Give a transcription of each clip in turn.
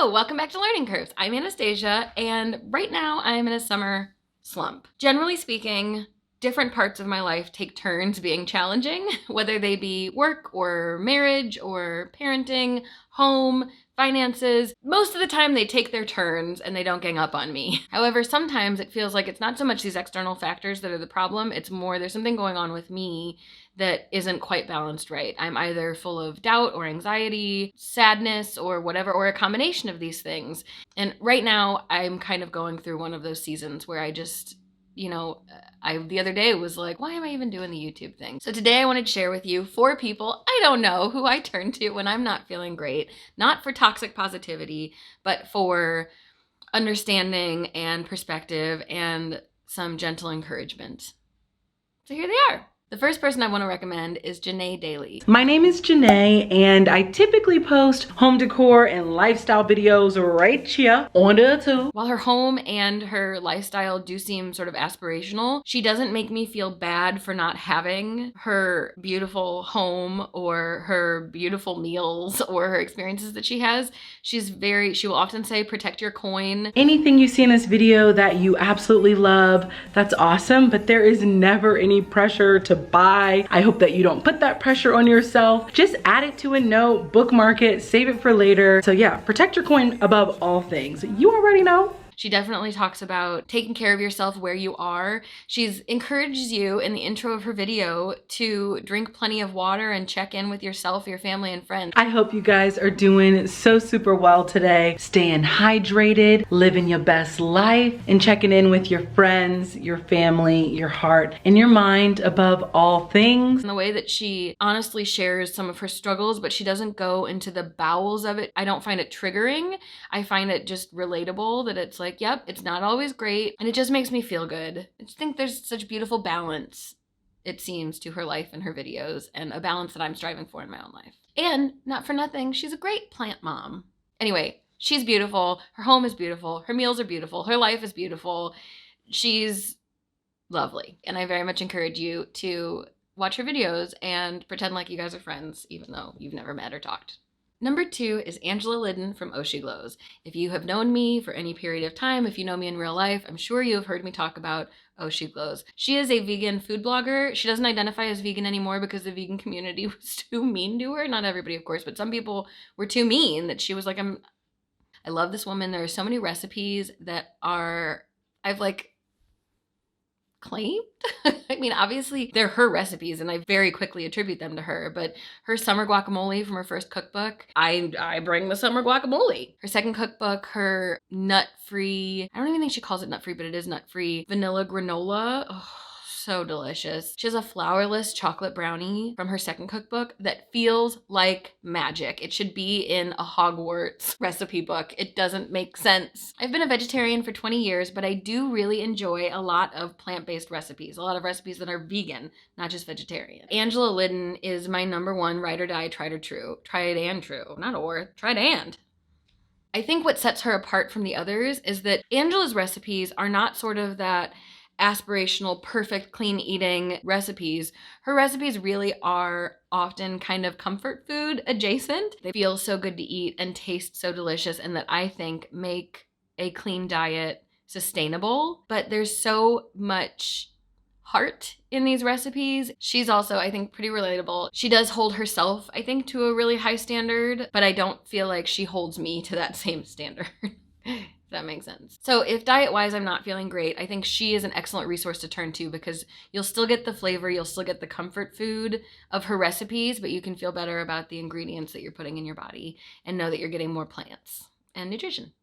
Hello, welcome back to Learning Curves. I'm Anastasia, and right now I'm in a summer slump. Generally speaking, different parts of my life take turns being challenging, whether they be work or marriage or parenting, home, finances. Most of the time they take their turns and they don't gang up on me. However, sometimes it feels like it's not so much these external factors that are the problem, it's more there's something going on with me that isn't quite balanced right. I'm either full of doubt or anxiety, sadness, or whatever, or a combination of these things. And right now I'm kind of going through one of those seasons where I just, the other day was like, why am I even doing the YouTube thing? So today I wanted to share with you 4 people I don't know who I turn to when I'm not feeling great, not for toxic positivity, but for understanding and perspective and some gentle encouragement. So here they are. The first person I want to recommend is janaedaly. My name is Janea, and I typically post home decor and lifestyle videos right here on the YouTube. While her home and her lifestyle do seem sort of aspirational, she doesn't make me feel bad for not having her beautiful home or her beautiful meals or her experiences that she has. She will often say, protect your coin. Anything you see in this video that you absolutely love, that's awesome, but there is never any pressure to buy. I hope that you don't put that pressure on yourself. Just add it to a note, bookmark it, save it for later. So yeah, protect your coin above all things. You already know. She definitely talks about taking care of yourself where you are. She encourages you in the intro of her video to drink plenty of water and check in with yourself, your family, and friends. I hope you guys are doing so super well today. Staying hydrated, living your best life, and checking in with your friends, your family, your heart, and your mind above all things. And the way that she honestly shares some of her struggles, but she doesn't go into the bowels of it. I don't find it triggering. I find it just relatable, that it's like, yep, it's not always great, and it just makes me feel good. I just think there's such beautiful balance, it seems, to her life and her videos, and a balance that I'm striving for in my own life. And not for nothing, she's a great plant mom. Anyway, she's beautiful, her home is beautiful, her meals are beautiful, her life is beautiful. She's lovely, and I very much encourage you to watch her videos and pretend like you guys are friends, even though you've never met or talked. Number 2 is Angela Liddon from Oshiglows. If you have known me for any period of time, if you know me in real life, I'm sure you have heard me talk about oshiglows. She is a vegan food blogger. She doesn't identify as vegan anymore because the vegan community was too mean to her. Not everybody, of course, but some people were too mean that she was like, I love this woman. There are so many recipes that I've claimed. I mean, obviously they're her recipes and I very quickly attribute them to her, but her summer guacamole from her first cookbook, I bring the summer guacamole. Her second cookbook, her nut-free, I don't even think she calls it nut-free, but it is nut-free, vanilla granola. Oh, so delicious. She has a flourless chocolate brownie from her second cookbook that feels like magic. It should be in a Hogwarts recipe book. It doesn't make sense. I've been a vegetarian for 20 years, but I do really enjoy a lot of plant-based recipes, a lot of recipes that are vegan, not just vegetarian. Angela Liddon is my number 1 ride or die, tried or true. Tried and true, not or, tried and. I think what sets her apart from the others is that Angela's recipes are not sort of that aspirational, perfect, clean eating recipes. Her recipes really are often kind of comfort food adjacent. They feel so good to eat and taste so delicious, and that I think make a clean diet sustainable. But there's so much heart in these recipes. She's also, I think, pretty relatable. She does hold herself, I think, to a really high standard, but I don't feel like she holds me to that same standard. If that makes sense. So if diet-wise I'm not feeling great, I think she is an excellent resource to turn to, because you'll still get the flavor, you'll still get the comfort food of her recipes, but you can feel better about the ingredients that you're putting in your body and know that you're getting more plants and nutrition.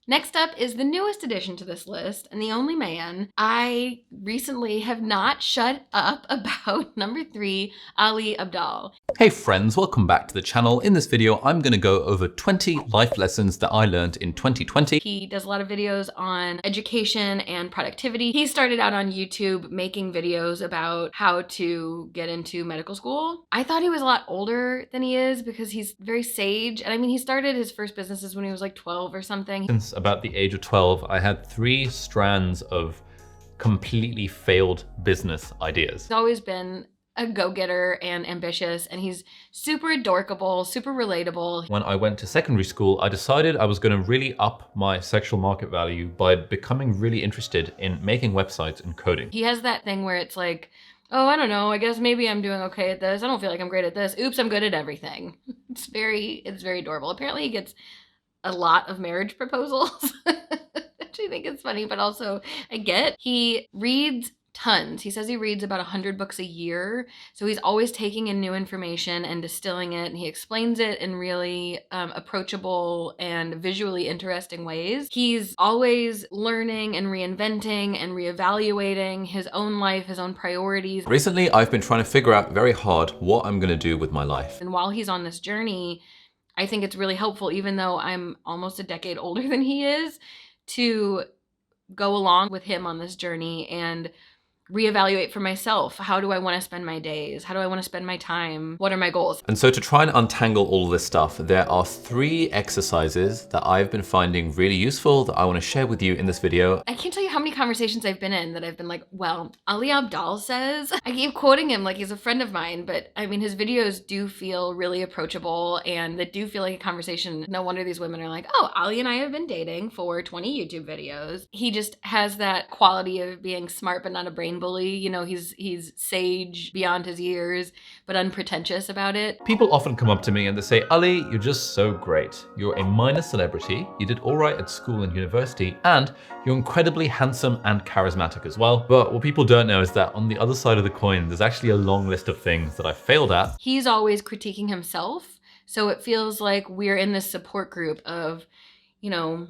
Next up is the newest addition to this list, and the only man. I recently have not shut up about number 3, Ali Abdaal. Hey friends, welcome back to the channel. In this video, I'm gonna go over 20 life lessons that I learned in 2020. He does a lot of videos on education and productivity. He started out on YouTube making videos about how to get into medical school. I thought he was a lot older than he is because he's very sage. And I mean, he started his first businesses when he was like 12 or something. Since about the age of 12, I had 3 strands of completely failed business ideas. He's always been a go-getter and ambitious, and he's super adorkable, super relatable. When I went to secondary school, I decided I was going to really up my sexual market value by becoming really interested in making websites and coding. He has that thing where it's like, oh, I don't know, I guess maybe I'm doing okay at this. I don't feel like I'm great at this. Oops, I'm good at everything. It's very adorable. Apparently he gets a lot of marriage proposals, which I think is funny, but also I get. He reads tons. He says he reads about 100 books a year. So he's always taking in new information and distilling it. And he explains it in really approachable and visually interesting ways. He's always learning and reinventing and reevaluating his own life, his own priorities. Recently, I've been trying to figure out very hard what I'm going to do with my life. And while he's on this journey, I think it's really helpful, even though I'm almost a decade older than he is, to go along with him on this journey and reevaluate for myself. How do I want to spend my days? How do I want to spend my time? What are my goals? And so to try and untangle all of this stuff, there are 3 exercises that I've been finding really useful that I want to share with you in this video. I can't tell you how many conversations I've been in that I've been like, well, Ali Abdaal says, I keep quoting him like he's a friend of mine, but I mean, his videos do feel really approachable and they do feel like a conversation. No wonder these women are like, oh, Ali and I have been dating for 20 YouTube videos. He just has that quality of being smart, but not a brain bully. You know, he's sage beyond his years, but unpretentious about it. People often come up to me and they say, Ali, you're just so great. You're a minor celebrity, you did all right at school and university, and you're incredibly handsome and charismatic as well. But what people don't know is that on the other side of the coin, there's actually a long list of things that I failed at. He's always critiquing himself. So it feels like we're in this support group of, you know,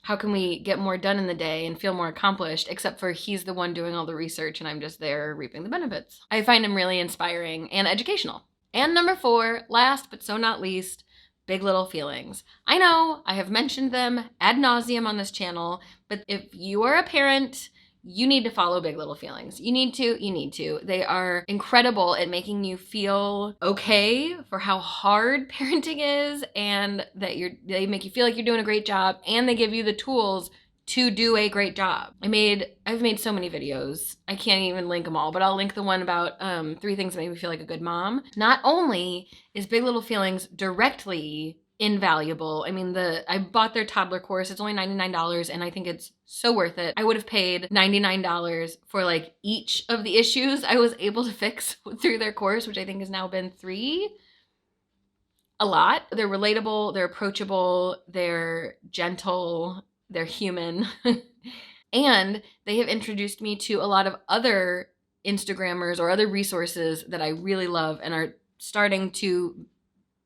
how can we get more done in the day and feel more accomplished, except for he's the one doing all the research and I'm just there reaping the benefits. I find him really inspiring and educational. And number 4, last but so not least, Big Little Feelings. I know I have mentioned them ad nauseum on this channel, but if you are a parent, you need to follow Big Little Feelings. You need to. They are incredible at making you feel okay for how hard parenting is, and that they make you feel like you're doing a great job, and they give you the tools to do a great job. I've made so many videos. I can't even link them all, but I'll link the one about 3 things that make me feel like a good mom. Not only is Big Little Feelings directly invaluable. I mean, I bought their toddler course. It's only $99 and I think it's so worth it. I would have paid $99 for like each of the issues I was able to fix through their course, which I think has now been 3. A lot. They're relatable, they're approachable, they're gentle, they're human. And they have introduced me to a lot of other Instagrammers or other resources that I really love and are starting to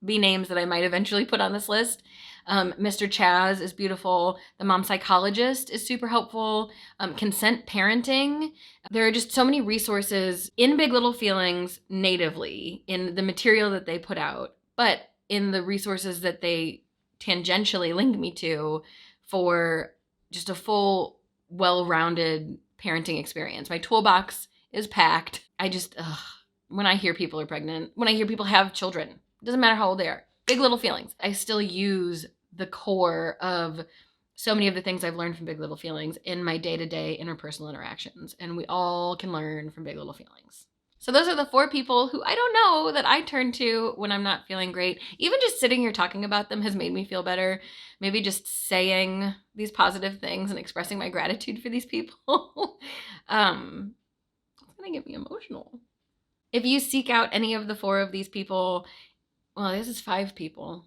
be names that I might eventually put on this list. Mr. Chaz is beautiful. The Mom Psychologist is super helpful. Consent Parenting. There are just so many resources in Big Little Feelings natively in the material that they put out, but in the resources that they tangentially link me to for just a full, well-rounded parenting experience. My toolbox is packed. When I hear people are pregnant, when I hear people have children, doesn't matter how old they are. Big Little Feelings. I still use the core of so many of the things I've learned from Big Little Feelings in my day-to-day interpersonal interactions. And we all can learn from Big Little Feelings. So those are the 4 people who I don't know that I turn to when I'm not feeling great. Even just sitting here talking about them has made me feel better. Maybe just saying these positive things and expressing my gratitude for these people. It's gonna get me emotional. If you seek out any of the 4 of these people, well, this is 5 people.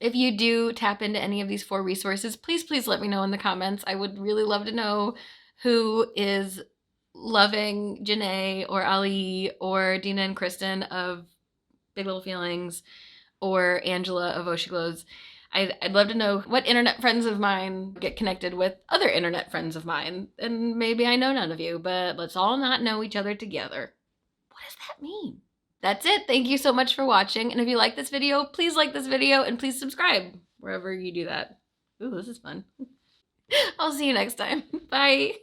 If you do tap into any of these 4 resources, please let me know in the comments. I would really love to know who is loving Janea or Ali or Dina and Kristen of Big Little Feelings or Angela of Oshiglows. I'd love to know what internet friends of mine get connected with other internet friends of mine. And maybe I know none of you, but let's all not know each other together. What does that mean? That's it. Thank you so much for watching. And if you like this video, please like this video and please subscribe wherever you do that. Ooh, this is fun. I'll see you next time. Bye.